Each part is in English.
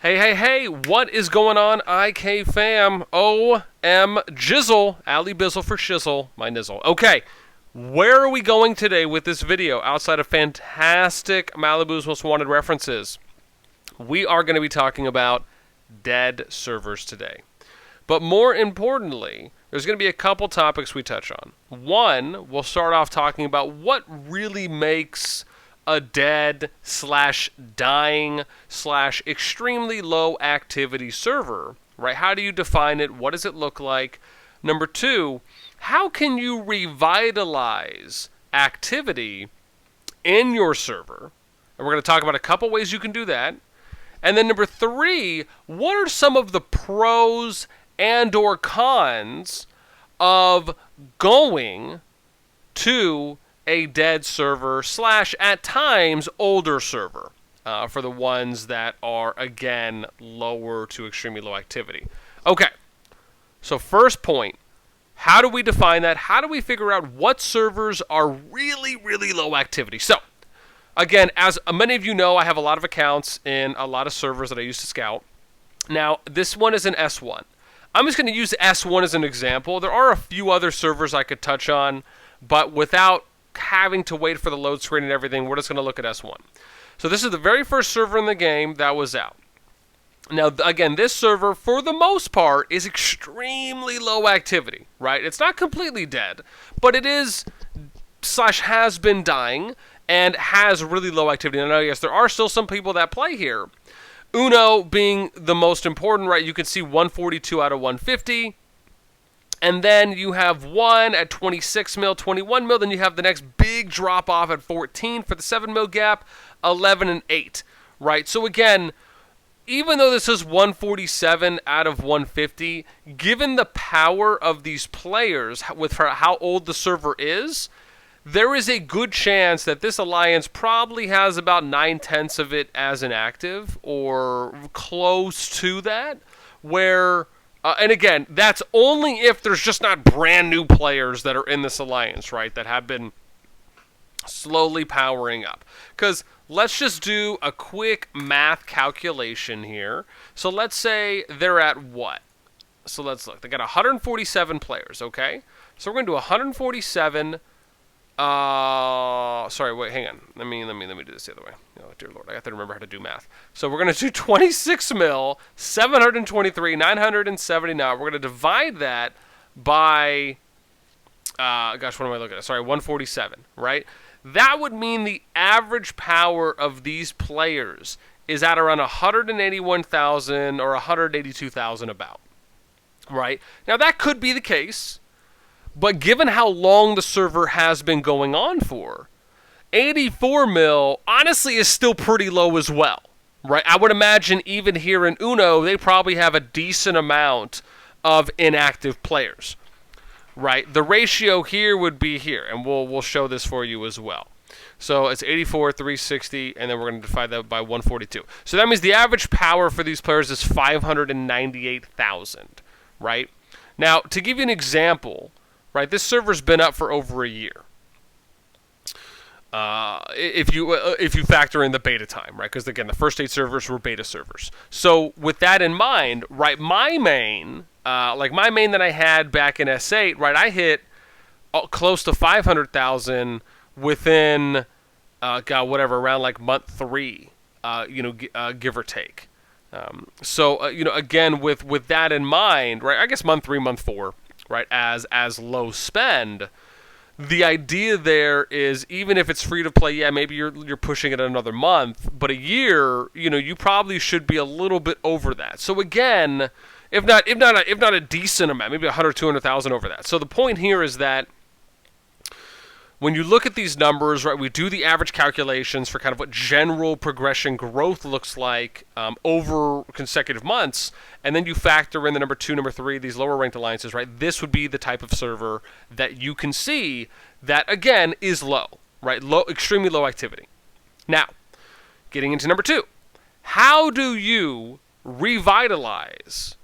Hey, hey, hey, what is going on, IK fam? O-M Jizzle, Ali Bizzle for Shizzle, my nizzle. Okay, where are we going today with this video outside of fantastic Malibu's Most Wanted references? We are going to be talking about dead servers today. But more importantly, there's going to be a couple topics we touch on. One, we'll start off talking about what really makes a dead / dying / extremely low activity server, right? How do you define it? What does it look like? Number two, how can you revitalize activity in your server? And we're going to talk about a couple ways you can do that. And then number three, what are some of the pros and or cons of going to a dead server / at times older server for the ones that are, again, lower to extremely low activity. Okay, so first point, how do we define that? How do we figure out what servers are really, really low activity? So, again, as many of you know, I have a lot of accounts in a lot of servers that I use to scout. Now, this one is an S1. I'm just going to use S1 as an example. There are a few other servers I could touch on, but without having to wait for the load screen and everything, we're just going to look at S1. So this is the very first server in the game that was out. Now, again, this server, for the most part, is extremely low activity, right? It's not completely dead, but it is / has been dying and has really low activity. And I know, yes, there are still some people that play here. Uno being the most important, right? You can see 142 out of 150. And then you have one at 26 mil, 21 mil. Then you have the next big drop off at 14 for the 7 mil gap, 11 and 8, right? So again, even though this is 147 out of 150, given the power of these players with how old the server is, there is a good chance that this alliance probably has about 9/10 of it as inactive or close to that, where... and again, that's only if there's just not brand new players that are in this alliance, right, that have been slowly powering up. Because let's just do a quick math calculation here. So let's say they're at what? So let's look. They got 147 players, okay? So we're going to do 147... sorry, wait, hang on. Let me do this the other way. Oh, dear Lord, I have to remember how to do math. So we're going to do 26 mil, 723, 970 now. We're going to divide that by, gosh, what am I looking at? Sorry, 147, right? That would mean the average power of these players is at around 181,000 or 182,000 about, right? Now, that could be the case. But given how long the server has been going on for, 84 mil honestly is still pretty low as well, right? I would imagine even here in Uno, they probably have a decent amount of inactive players, right? The ratio here would be here, and we'll show this for you as well. So it's 84, 360, and then we're going to divide that by 142. So that means the average power for these players is 598,000, right? Now, to give you an example... right, this server's been up for over a year. If you factor in the beta time, right? Because again, the first 8 servers were beta servers. So with that in mind, right, my main, my main that I had back in S8, right, I hit close to 500,000 within, around like month 3, give or take. Again, with that in mind, right, I guess month 3, month 4. Right, as low spend, the idea there is even if it's free to play, yeah, maybe you're pushing it another month, but a year, you probably should be a little bit over that. So again, if not a decent amount, maybe 100, 200,000 over that. So the point here is that when you look at these numbers, right, we do the average calculations for kind of what general progression growth looks like over consecutive months, and then you factor in the number 2, number 3, these lower ranked alliances, right? This would be the type of server that you can see that, again, is low, right? Low, extremely low activity. Now, getting into number 2, how do you revitalize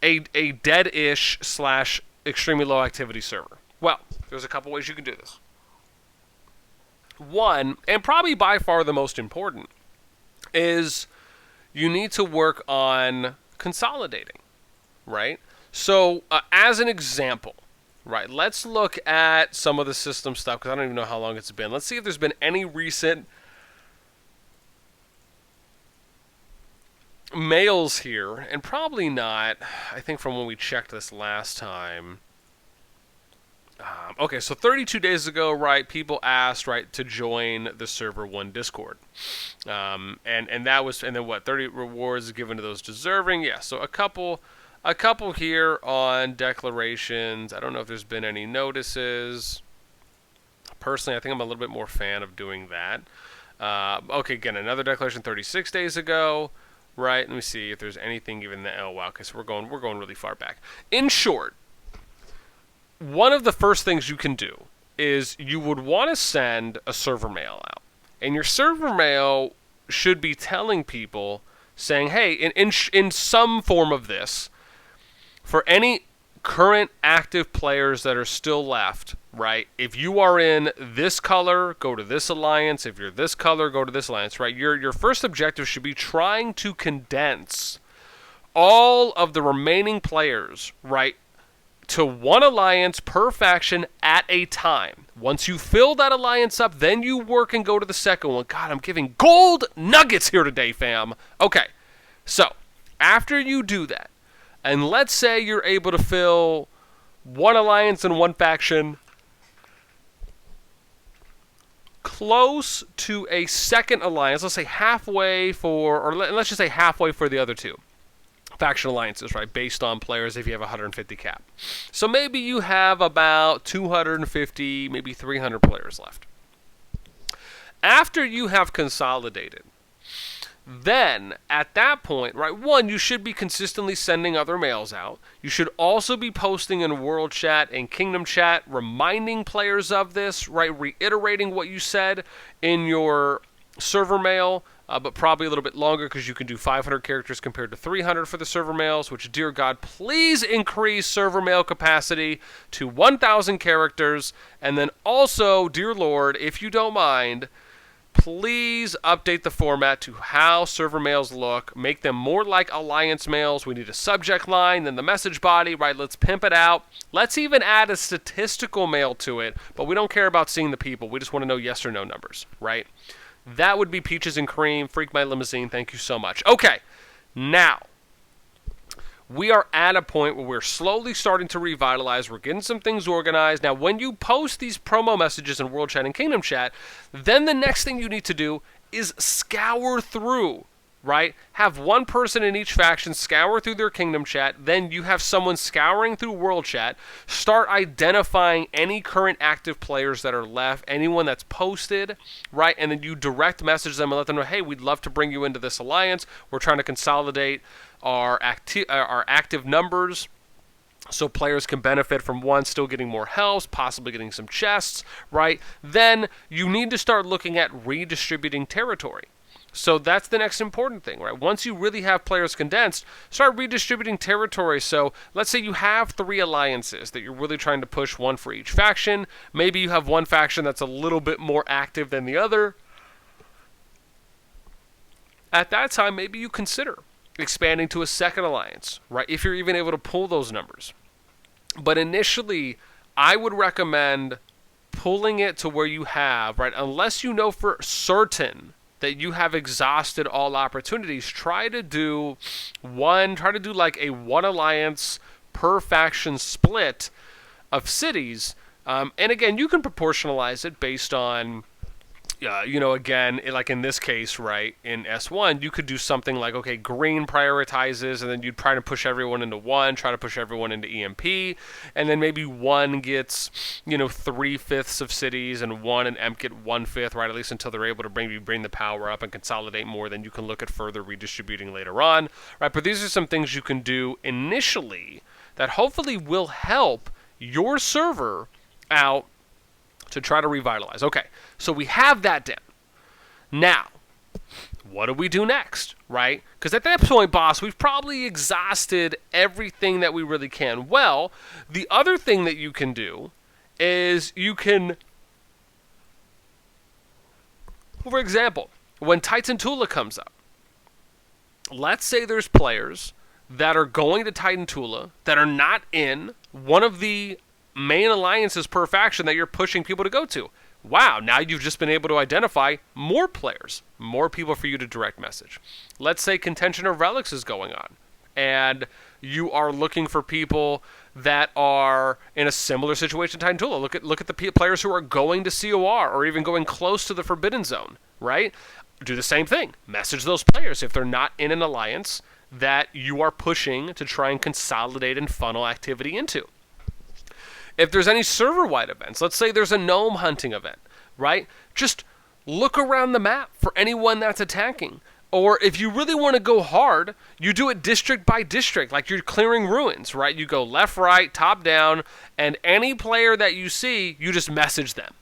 a dead-ish / extremely low activity server? Well, there's a couple ways you can do this. One, and probably by far the most important, is you need to work on consolidating, right? So, as an example, right, let's look at some of the system stuff, because I don't even know how long it's been. Let's see if there's been any recent mails here, and probably not. I think from when we checked this last time. Okay, so 32 days ago, right, people asked, right, to join the server 1 Discord. And that was, and then what, 30 rewards given to those deserving? Yeah, so a couple here on declarations. I don't know if there's been any notices. Personally, I think I'm a little bit more fan of doing that. Okay, again, another declaration 36 days ago. Right, let me see if there's anything even that. Oh wow, because we're going really far back. In short, one of the first things you can do is you would want to send a server mail out, and your server mail should be telling people, saying, "Hey, in some form of this, for any current active players that are still left, right? If you are in this color, go to this alliance. If you're this color, go to this alliance, right? Your first objective should be trying to condense all of the remaining players, right, to one alliance per faction at a time. Once you fill that alliance up, then you work and go to the second one. God, I'm giving gold nuggets here today, fam. Okay, so after you do that, and let's say you're able to fill one alliance and one faction close to a second alliance, let's say halfway for, or let's just say halfway for the other two faction alliances, right, based on players if you have 150 cap. So maybe you have about 250, maybe 300 players left. After you have consolidated, then, at that point, right, one, you should be consistently sending other mails out. You should also be posting in World Chat and Kingdom Chat, reminding players of this, right, reiterating what you said in your server mail, but probably a little bit longer because you can do 500 characters compared to 300 for the server mails, which, dear God, please increase server mail capacity to 1,000 characters. And then also, dear Lord, if you don't mind, please update the format to how server mails look. Make them more like alliance mails. We need a subject line, then the message body, right? Let's pimp it out. Let's even add a statistical mail to it, but we don't care about seeing the people. We just want to know yes or no numbers, right? That would be peaches and cream. Freak my limousine. Thank you so much. Okay, now we are at a point where we're slowly starting to revitalize. We're getting some things organized. Now, when you post these promo messages in World Chat and Kingdom Chat, then the next thing you need to do is scour through, right? Have one person in each faction scour through their Kingdom Chat. Then you have someone scouring through World Chat. Start identifying any current active players that are left, anyone that's posted, right? And then you direct message them and let them know, hey, we'd love to bring you into this alliance. We're trying to consolidate our active numbers so players can benefit from, one, still getting more health, possibly getting some chests, right? Then you need to start looking at redistributing territory. So that's the next important thing, right? Once you really have players condensed, start redistributing territory. So let's say you have 3 alliances that you're really trying to push, one for each faction. Maybe you have one faction that's a little bit more active than the other. At that time, maybe you consider expanding to a second alliance, right? If you're even able to pull those numbers. But initially, I would recommend pulling it to where you have, right, unless you know for certain that you have exhausted all opportunities, try to do like a one alliance per faction split of cities. And again, you can proportionalize it based on, again, like in this case, right, in S1, you could do something like, okay, green prioritizes, and then you'd try to push everyone into one, try to push everyone into EMP, and then maybe one gets, 3/5 of cities, and one and EMP get 1/5, right, at least until they're able to bring the power up and consolidate more. Then you can look at further redistributing later on, right? But these are some things you can do initially that hopefully will help your server out to try to revitalize. Okay, so we have that down. Now, what do we do next, right? Because at that point, boss, we've probably exhausted everything that we really can. Well, the other thing that you can do is you can, for example, when Titan Tula comes up, let's say there's players that are going to Titan Tula that are not in one of the main alliances per faction that you're pushing people to go to. Wow, now you've just been able to identify more players, more people for you to direct message. Let's say Contention of Relics is going on, and you are looking for people that are in a similar situation to Titan Tula. Look at the players who are going to COR or even going close to the Forbidden Zone, right? Do the same thing. Message those players if they're not in an alliance that you are pushing to try and consolidate and funnel activity into. If there's any server-wide events, let's say there's a gnome hunting event, right? Just look around the map for anyone that's attacking. Or if you really want to go hard, you do it district by district, like you're clearing ruins, right? You go left, right, top, down, and any player that you see, you just message them,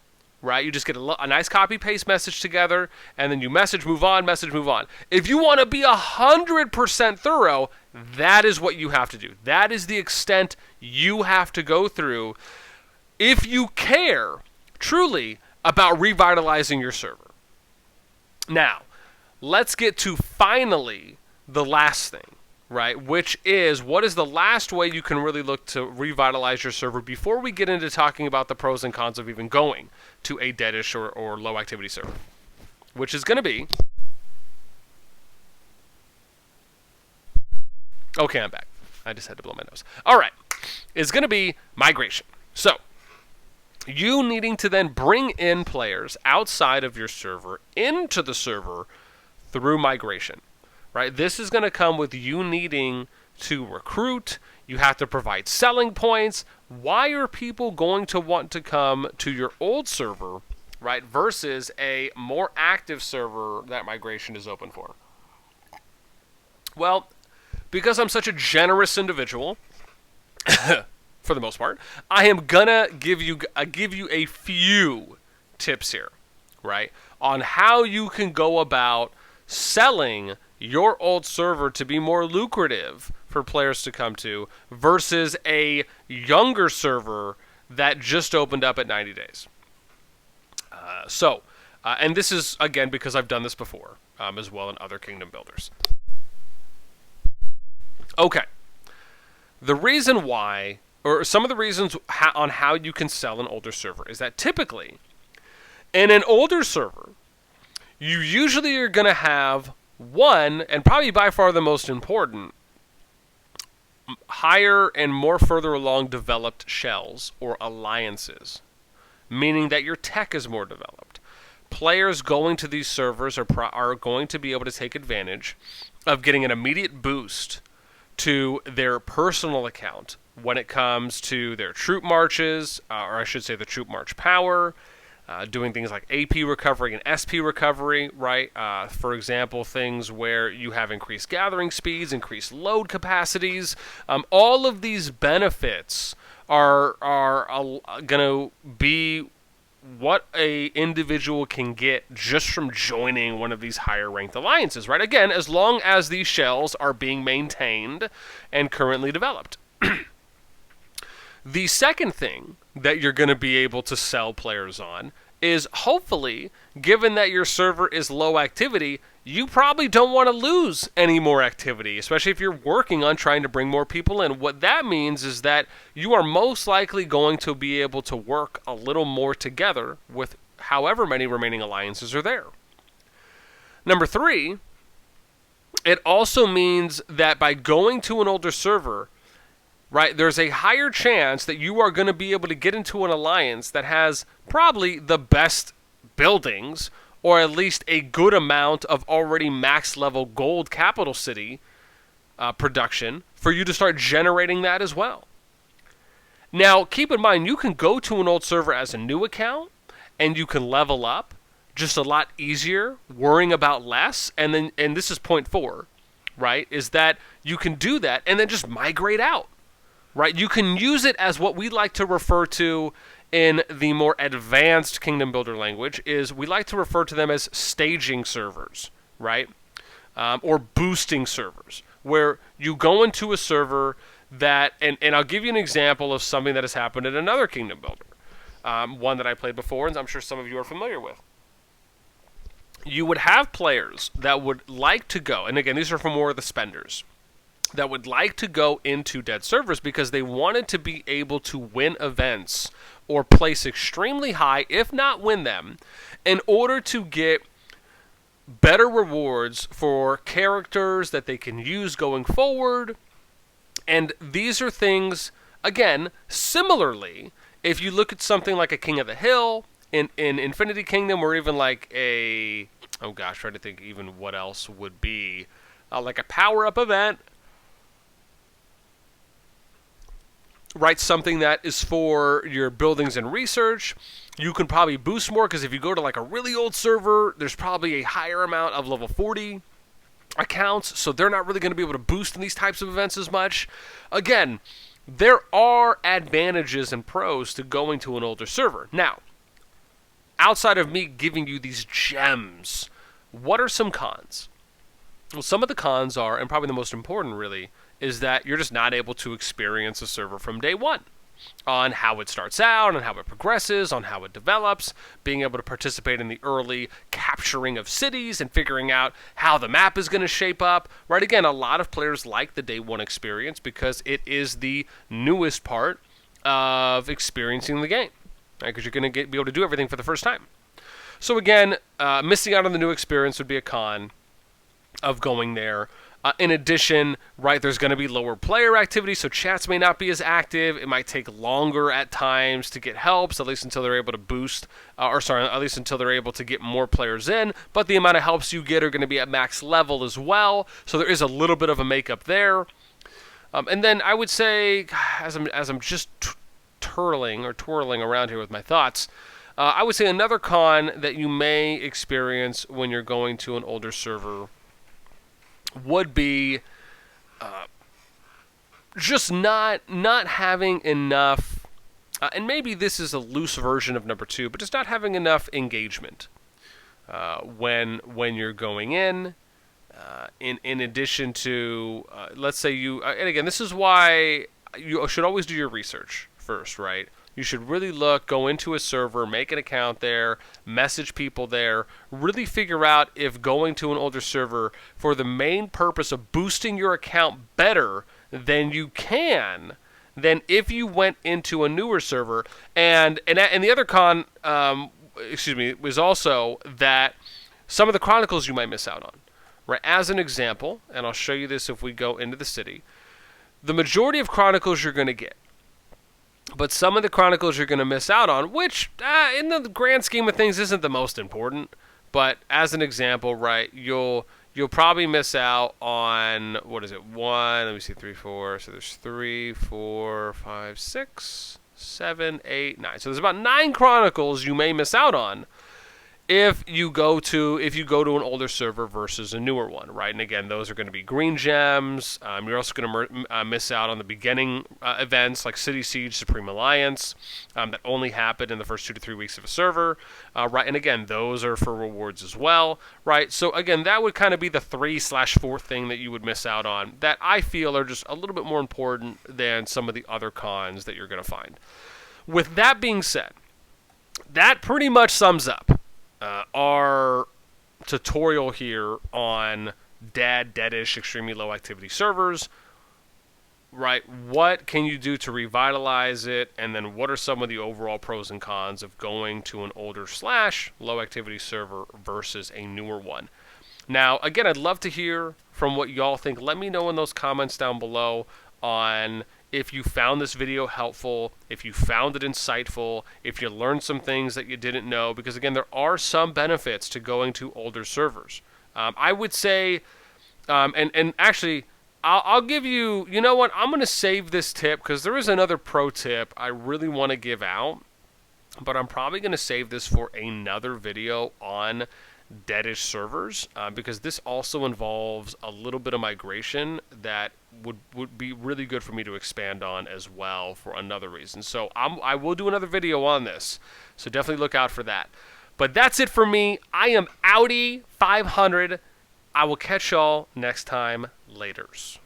right? You just get a nice copy-paste message together, and then you message, move on, message, move on. If you want to be 100% thorough, that is what you have to do. That is the extent you have to go through if you care truly about revitalizing your server. Now, let's get to finally the last thing, right? Which is, what is the last way you can really look to revitalize your server before we get into talking about the pros and cons of even going to a deadish or low activity server? Which is going to be... Okay, I'm back. I just had to blow my nose. All right. It's going to be migration. So, you needing to then bring in players outside of your server into the server through migration, right? This is going to come with you needing to recruit. You have to provide selling points. Why are people going to want to come to your old server, right, versus a more active server that migration is open for? Well, because I'm such a generous individual, for the most part, I am gonna give you a few tips here, right, on how you can go about selling your old server to be more lucrative for players to come to versus a younger server that just opened up at 90 days. And this is, again, because I've done this before, as well in other kingdom builders. Okay. The reason why, or some of the reasons on how you can sell an older server is that typically, in an older server, you usually are going to have one, and probably by far the most important, higher and more further along developed shells or alliances, meaning that your tech is more developed. Players going to these servers are going to be able to take advantage of getting an immediate boost to their personal account when it comes to their troop marches, or I should say the troop march power, doing things like AP recovery and SP recovery, right? For example, things where you have increased gathering speeds, increased load capacities. All of these benefits are going to be what a individual can get just from joining one of these higher ranked alliances, right? Again, as long as these shells are being maintained and currently developed. The second thing that you're going to be able to sell players on is, hopefully, given that your server is low activity, you probably don't want to lose any more activity, especially if you're working on trying to bring more people in. What that means is that you are most likely going to be able to work a little more together with however many remaining alliances are there. Number 3, it also means that by going to an older server, right, there's a higher chance that you are going to be able to get into an alliance that has probably the best buildings, or at least a good amount of already max level gold capital city production for you to start generating that as well. Now, keep in mind, you can go to an old server as a new account, and you can level up just a lot easier, worrying about less, and this is point 4, right, is that you can do that and then just migrate out. Right, you can use it as what we like to refer to in the more advanced Kingdom Builder language is we like to refer to them as staging servers, right? Or boosting servers, where you go into a server that, and I'll give you an example of something that has happened in another Kingdom Builder, one that I played before, and I'm sure some of you are familiar with. you would have players that would like to go, and again, these are for more of the spenders, that would like to go into dead servers because they wanted to be able to win events or place extremely high, if not win them, in order to get better rewards for characters that they can use going forward. And these are things, again, similarly, if you look at something like a King of the Hill in Infinity Kingdom, or even like a, oh gosh, trying to think even what else would be, like a power-up event, right? Something that is for your buildings and research. You can probably boost more, because if you go to like a really old server, there's probably a higher amount of level 40 accounts, so they're not really going to be able to boost in these types of events as much. Again, there are advantages and pros to going to an older server. Now, outside of me giving you these gems, what are some cons? Well, some of the cons are, and probably the most important really, is that you're just not able to experience a server from day one, on how it starts out, on how it progresses, on how it develops, being able to participate in the early capturing of cities and figuring out how the map is going to shape up, right? Again, a lot of players like the day one experience because it is the newest part of experiencing the game, right? Because you're going to be able to do everything for the first time. So again, missing out on the new experience would be a con of going there. In addition, right, there's going to be lower player activity, so chats may not be as active. It might take longer at times to get helps, at least until they're able to boost, at least until they're able to get more players in. But the amount of helps you get are going to be at max level as well, so there is a little bit of a makeup there. And then I would say, as I'm just twirling around here with my thoughts, I would say another con that you may experience when you're going to an older server would be just not having enough, and maybe this is a loose version of number 2, but just not having enough engagement when you're going in. In addition to, let's say you, and again, this is why you should always do your research first, right? You should really go into a server, make an account there, message people there, really figure out if going to an older server for the main purpose of boosting your account better than you can than if you went into a newer server. And the other con, was also that some of the chronicles you might miss out on. Right? As an example, and I'll show you this if we go into the city, the majority of chronicles you're going to get. But some of the chronicles you're going to miss out on, which in the grand scheme of things isn't the most important. But as an example, right, you'll probably miss out on, what is it, 1, let me see, 3, 4, so there's 3, 4, 5, 6, 7, 8, 9. So there's about 9 chronicles you may miss out on if you go to an older server versus a newer one, right? And again, those are going to be green gems. You're also going to miss out on the beginning events like City Siege, Supreme Alliance, that only happen in the first 2 to 3 weeks of a server, right? And again, those are for rewards as well, right? So again, that would kind of be the 3/4 thing that you would miss out on that I feel are just a little bit more important than some of the other cons that you're going to find. With that being said, that pretty much sums up our tutorial here on deadish, extremely low activity servers, right? What can you do to revitalize it? And then what are some of the overall pros and cons of going to an older / low activity server versus a newer one? Now, again, I'd love to hear from what y'all think. Let me know in those comments down below on if you found this video helpful, if you found it insightful, if you learned some things that you didn't know, because again, there are some benefits to going to older servers. I would say, and actually, I'll give you, you know what, I'm going to save this tip because there is another pro tip I really want to give out, but I'm probably going to save this for another video on deadish servers, because this also involves a little bit of migration that would be really good for me to expand on as well for another reason. So I will do another video on this, so definitely look out for that. But that's it for me. I am Audi 500. I will catch y'all next time. Laters.